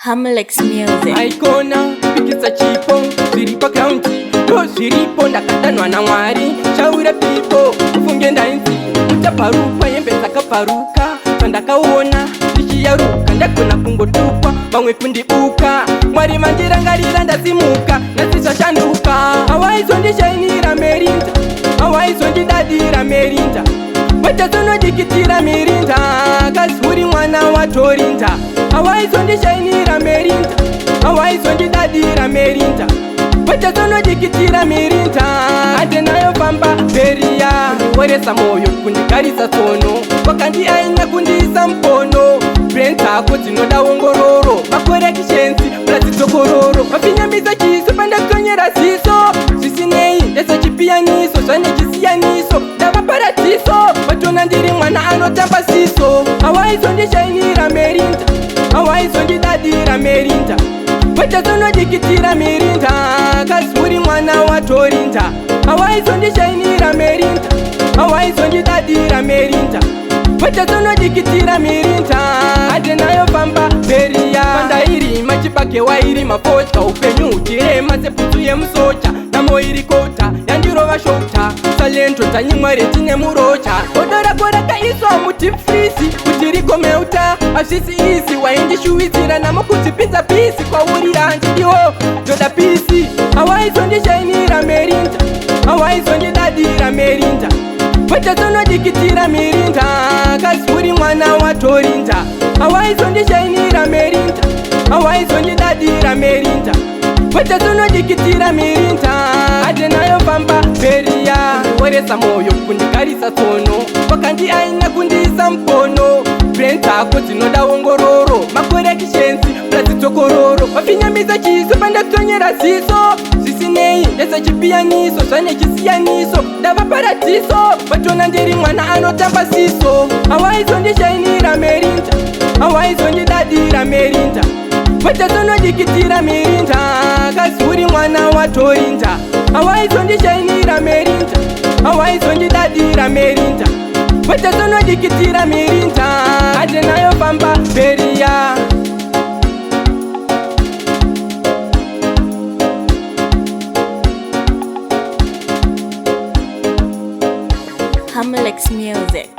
Hamalex music. Aikona pikisa chipo ziripo county to ziripo ndakatanwa na Mwari. Shaura pipo ufunge ndainzi utaparuka yembe takaparuka pandakaona ndichiyaruka ndakona kungotukwa bamwe kundibuka Mwari mandirangarira ndazimuka nasisashanduka awaizondishainira merinda awaizondidadira merinda watazonodikitira mirinda kazuri mwana watorinda awaizondishainira merinda awaizondidadira merinda watazonodikitira mirinda ande nayo famba beriya kundiweresa moyo kundigarisa tsono wakandi aina kundiisa mpono brentako dzinoda ongororo makorekishenzi plazitokororo mafinyamisa chiso pandakutonyera ziso zvisinei ndezechipiyaniso zvanechisiyaniso ndavaparatiso vatona ndiri mwana anotamba siso awaizondishainira merinda awaizondidadira merinda watazonodikitira mirinda kazuri mwana watorinda awaizondishainira merinda awaizondidadira merinda watazonodikitira mirinda ande nayo famba beriya pandairima chibage wairima fota upenyu uchirema seputsu yemusocha namoirikota yandirova shota salento tanyimware tine murocha odorako rakaiswa mutifrisi kuti rikomeuta azvisi izi waindishuwizira namokuzipinza pisi kwauriranje iwo ndoda pisi awaizondishainira merinda awaizondidadira merinda watazonodikitira mirinda kazuri mwana watorinda awaizondishainira merinda awaizondidadira merinda watazonodikitira mirinda ande nayo famba beriya kundiweresa moyo kundigarisa tsono wakandi aina kundiisa mpono brentako dzinoda ongororo makorekishenzi plazitokororo wafinyamisa chiso pandakutonyera ziso zvisinei ndezechipiyaniso zvanechisiyaniso ndavaparatiso vatona ndiri mwana anotamba siso awaizondishainira merinda awaizondidadira merinda watazonodikitira mirinda kazuri mwana watorinda awaizondishainira merinda awaizondidadira merinda watazonodikitira mirinda ande nayo famba beriya Hamalex music.